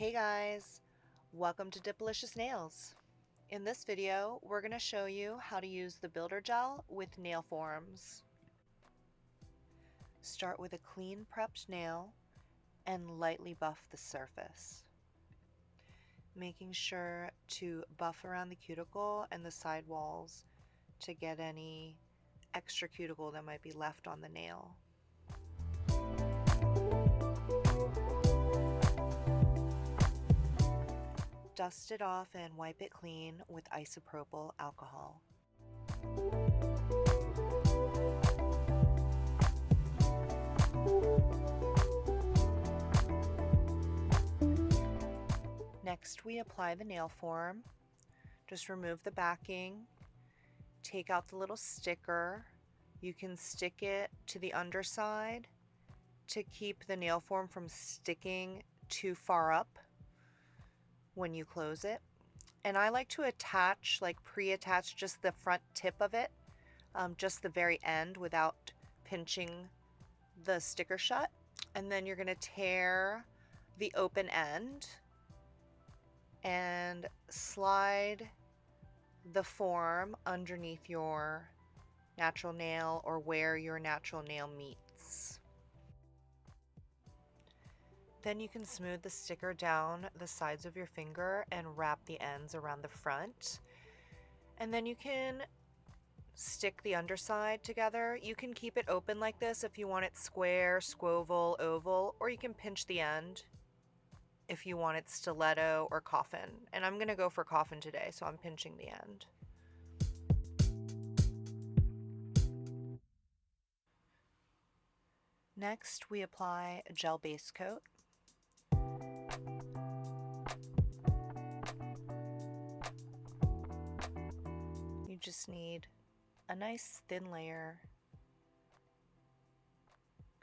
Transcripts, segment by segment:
Hey guys, welcome to DIPALICIOUS Nails. In this video, we're going to show you how to use the builder gel with nail forms. Start with a clean prepped nail and lightly buff the surface, making sure to buff around the cuticle and the side walls to get any extra cuticle that might be left on the nail. Dust it off and wipe it clean with isopropyl alcohol. Next, we apply the nail form. Just remove the backing, take out the little sticker. You can stick it to the underside to keep the nail form from sticking too far up when you close it. And I like to attach, like pre-attach just the front tip of it, just the very end without pinching the sticker shut. And then you're going to tear the open end and slide the form underneath your natural nail or where your natural nail meets. Then you can smooth the sticker down the sides of your finger and wrap the ends around the front. And then you can stick the underside together. You can keep it open like this if you want it square, squoval, oval, or you can pinch the end if you want it stiletto or coffin. And I'm going to go for coffin today, so I'm pinching the end. Next, we apply a gel base coat. You just need a nice thin layer.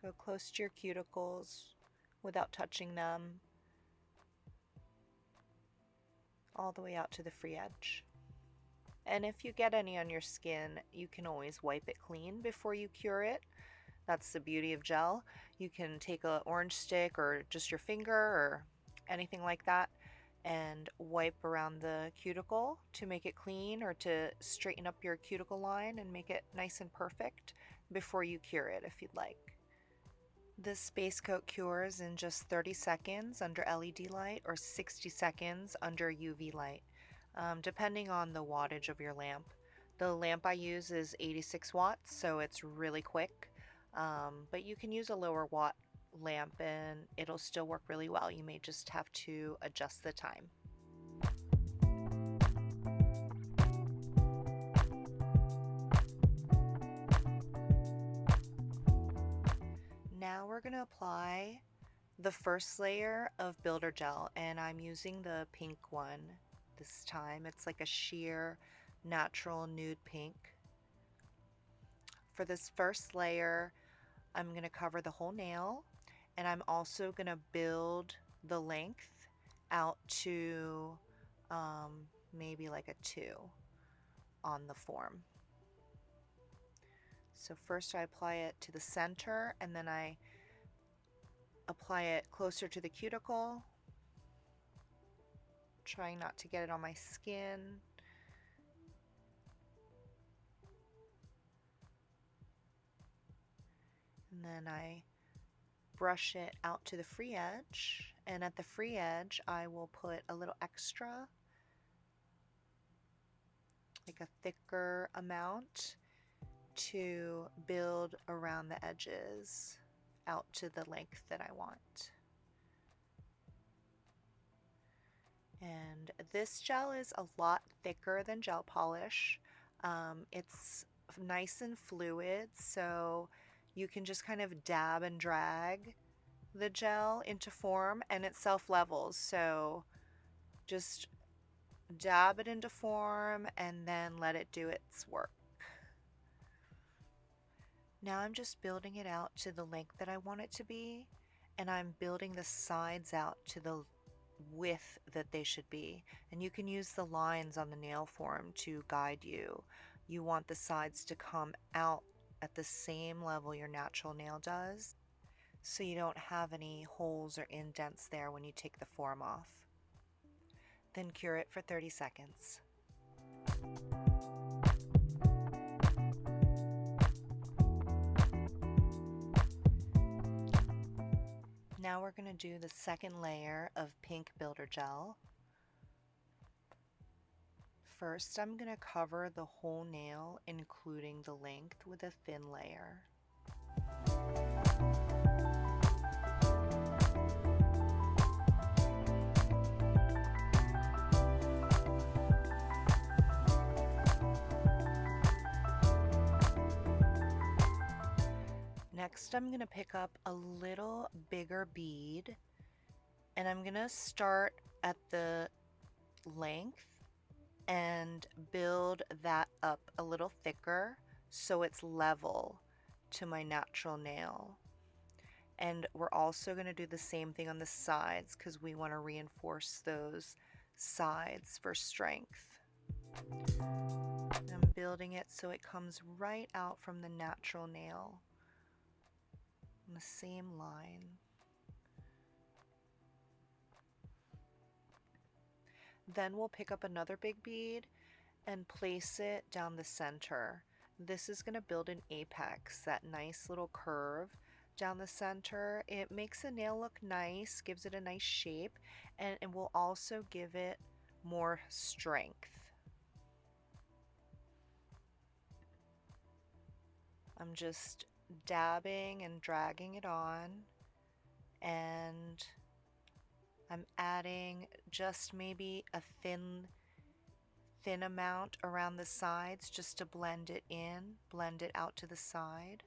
Go close to your cuticles without touching them, all the way out to the free edge. And if you get any on your skin, you can always wipe it clean before you cure it. That's the beauty of gel. You can take an orange stick or just your finger or anything like that and wipe around the cuticle to make it clean or to straighten up your cuticle line and make it nice and perfect before you cure it if you'd like. This base coat cures in just 30 seconds under LED light or 60 seconds under UV light, depending on the wattage of your lamp. The lamp I use is 86 watts, so it's really quick, but you can use a lower watt lamp and it'll still work really well. You may just have to adjust the time. Now we're going to apply the first layer of builder gel, and I'm using the pink one this time. It's like a sheer natural nude pink. For this first layer, I'm going to cover the whole nail, and I'm also going to build the length out to maybe like a 2 on the form. So first I apply it to the center, and then I apply it closer to the cuticle, trying not to get it on my skin. And then I brush it out to the free edge, and at the free edge I will put a little extra, like a thicker amount, to build around the edges out to the length that I want. And this gel is a lot thicker than gel polish. It's nice and fluid, so you can just kind of dab and drag the gel into form, and it self-levels, so just dab it into form and then let it do its work. Now I'm just building it out to the length that I want it to be, and I'm building the sides out to the width that they should be. And you can use the lines on the nail form to guide you. You want the sides to come out at the same level your natural nail does. so you don't have any holes or indents there when you take the form off. Then cure it for 30 seconds. Now we're going to do the second layer of pink builder gel. First, I'm going to cover the whole nail, including the length, with a thin layer. Next, I'm going to pick up a little bigger bead, and I'm going to start at the length and build that up a little thicker so it's level to my natural nail. And we're also going to do the same thing on the sides because we want to reinforce those sides for strength. I'm building it so it comes right out from the natural nail on the same line. Then we'll pick up another big bead and place it down the center. This is going to build an apex, that nice little curve down the center. It makes the nail look nice, gives it a nice shape, and it will also give it more strength. I'm just dabbing and dragging it on, and I'm adding just maybe a thin amount around the sides just to blend it in, blend it out to the side,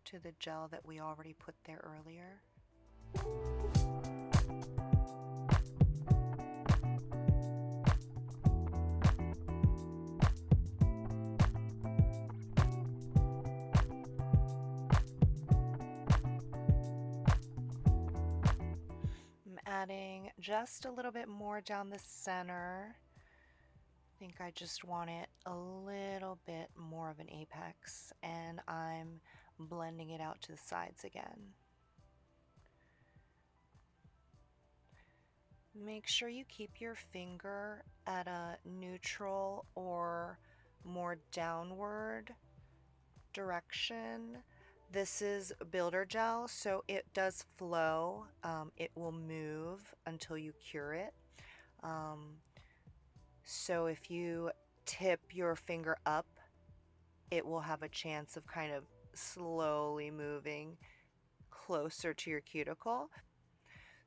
to the gel that we already put there earlier. Adding just a little bit more down the center. I think I just want it a little bit more of an apex, and I'm blending it out to the sides again. Make sure you keep your finger at a neutral or more downward direction. This is builder gel, so it does flow. It will move until you cure it. So if you tip your finger up, it will have a chance of kind of slowly moving closer to your cuticle.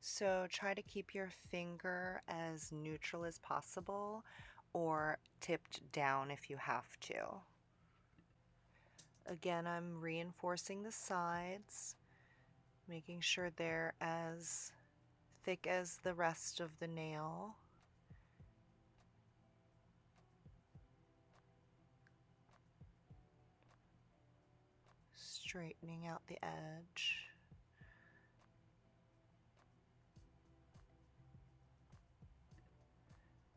So try to keep your finger as neutral as possible, or tipped down if you have to. Again, I'm reinforcing the sides, making sure they're as thick as the rest of the nail. Straightening out the edge.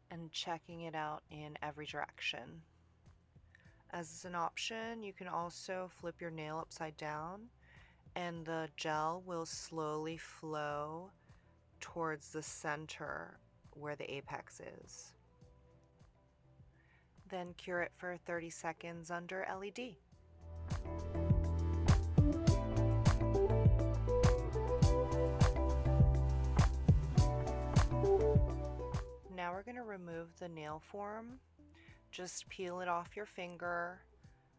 And checking it out in every direction. As an option, you can also flip your nail upside down, and the gel will slowly flow towards the center where the apex is. Then cure it for 30 seconds under LED. Now we're going to remove the nail form. Just peel it off your finger,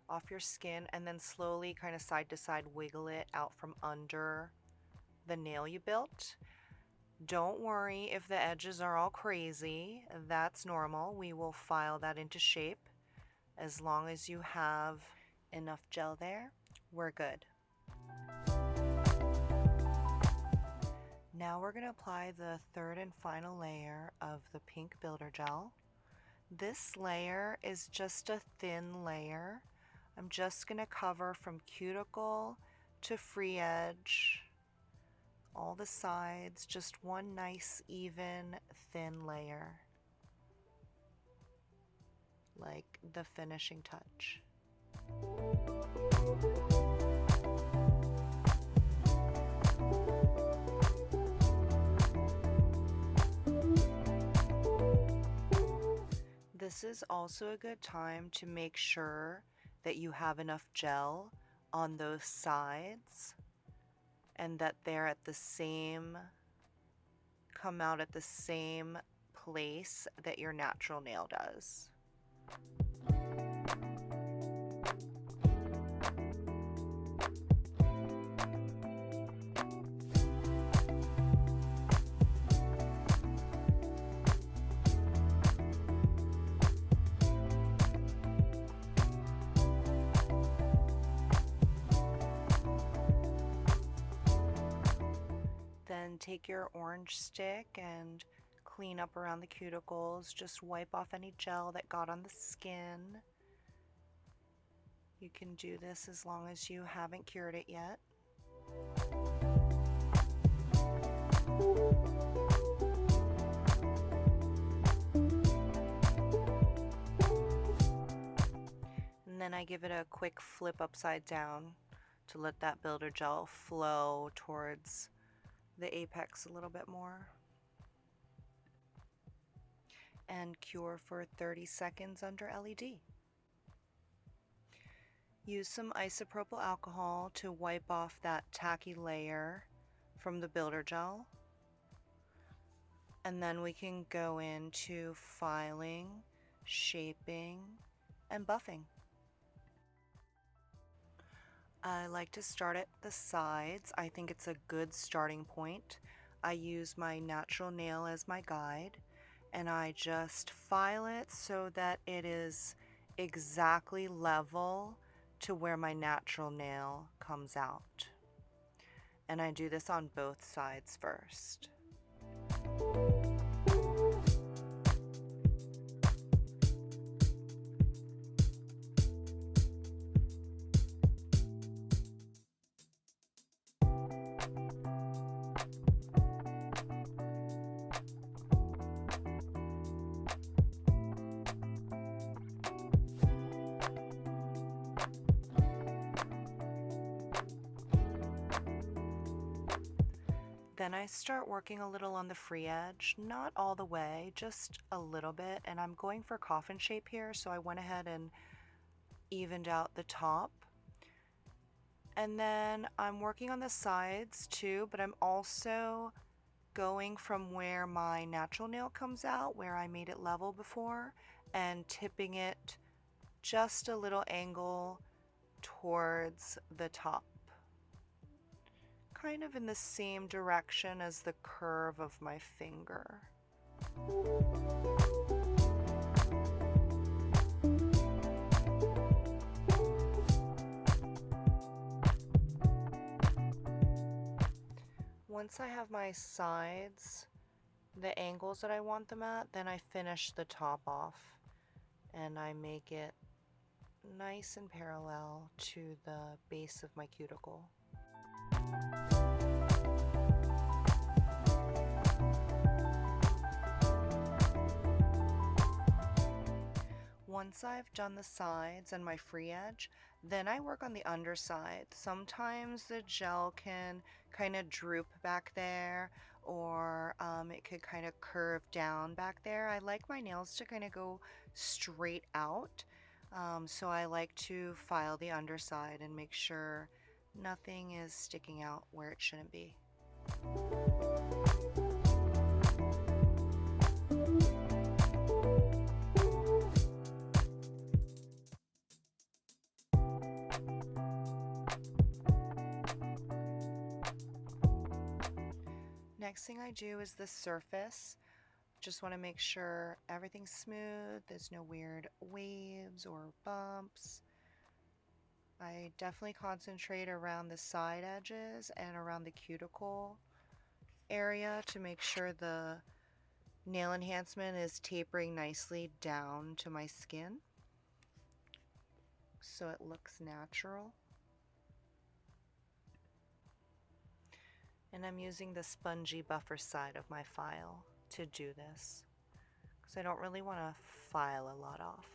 off your skin, and then slowly kind of side to side wiggle it out from under the nail you built. Don't worry if the edges are all crazy. That's normal. We will file that into shape. As long as you have enough gel there, we're good. Now we're going to apply the third and final layer of the pink builder gel. This layer is just a thin layer. I'm just going to cover from cuticle to free edge, all the sides, just one nice even thin layer, like the finishing touch. This is also a good time to make sure that you have enough gel on those sides and that they're at the same, come out at the same place that your natural nail does. Then take your orange stick and clean up around the cuticles. Just wipe off any gel that got on the skin. You can do this as long as you haven't cured it yet. And then I give it a quick flip upside down to let that builder gel flow towards the apex a little bit more. And cure for 30 seconds under LED. Use some isopropyl alcohol to wipe off that tacky layer from the builder gel. And then we can go into filing, shaping, and buffing. I like to start at the sides. I think it's a good starting point. I use my natural nail as my guide, and I just file it so that it is exactly level to where my natural nail comes out. And I do this on both sides first. Then I start working a little on the free edge, not all the way, just a little bit, and I'm going for coffin shape here, so I went ahead and evened out the top. And then I'm working on the sides too, but I'm also going from where my natural nail comes out, where I made it level before, and tipping it just a little angle towards the top. Kind of in the same direction as the curve of my finger. Once I have my sides, the angles that I want them at, then I finish the top off and I make it nice and parallel to the base of my cuticle. Once I've done the sides and my free edge, then I work on the underside. Sometimes the gel can kind of droop back there, or it could kind of curve down back there. I like my nails to kind of go straight out, so I like to file the underside and make sure nothing is sticking out where it shouldn't be. Next thing I do is the surface. Just want to make sure everything's smooth, there's no weird waves or bumps. I definitely concentrate around the side edges and around the cuticle area to make sure the nail enhancement is tapering nicely down to my skin so it looks natural. And I'm using the spongy buffer side of my file to do this because I don't really want to file a lot off.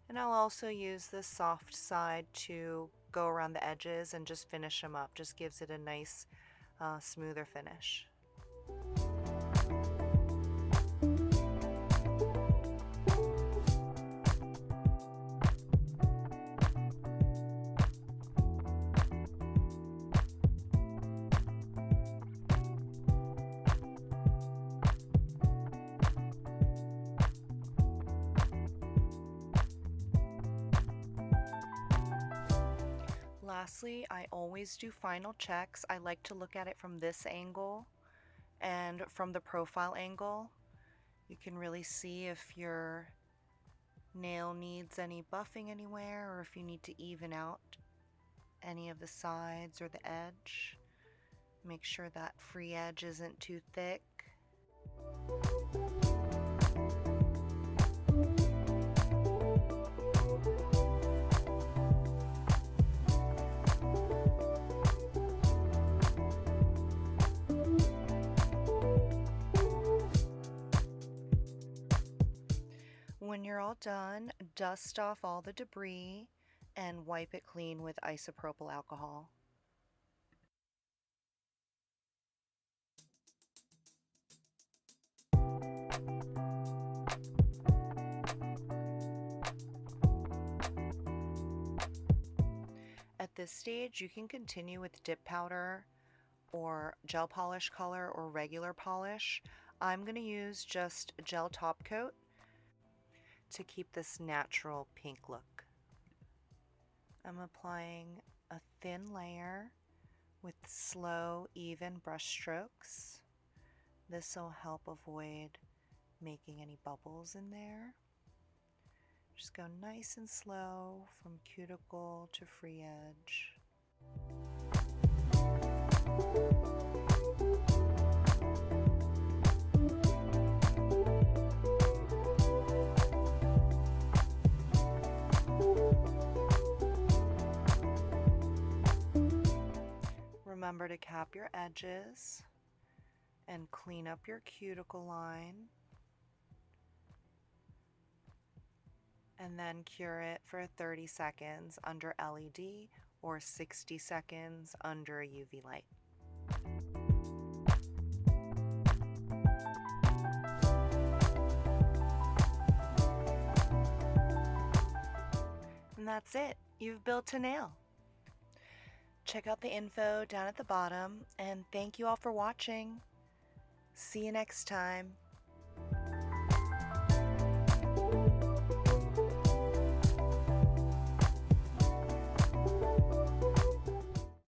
And I'll also use the soft side to go around the edges and just finish them up. Just gives it a nice smoother finish. Lastly, I always do final checks. I like to look at it from this angle and from the profile angle. You can really see if your nail needs any buffing anywhere or if you need to even out any of the sides or the edge. Make sure that free edge isn't too thick. When you're all done, dust off all the debris and wipe it clean with isopropyl alcohol. At this stage, you can continue with dip powder or gel polish color or regular polish. I'm going to use just gel top coat to keep this natural pink look. I'm applying a thin layer with slow, even brush strokes. This will help avoid making any bubbles in there. Just go nice and slow from cuticle to free edge. Remember to cap your edges and clean up your cuticle line, and then cure it for 30 seconds under LED or 60 seconds under a UV light. And that's it. You've built a nail. Check out the info down at the bottom, and thank you all for watching. See you next time.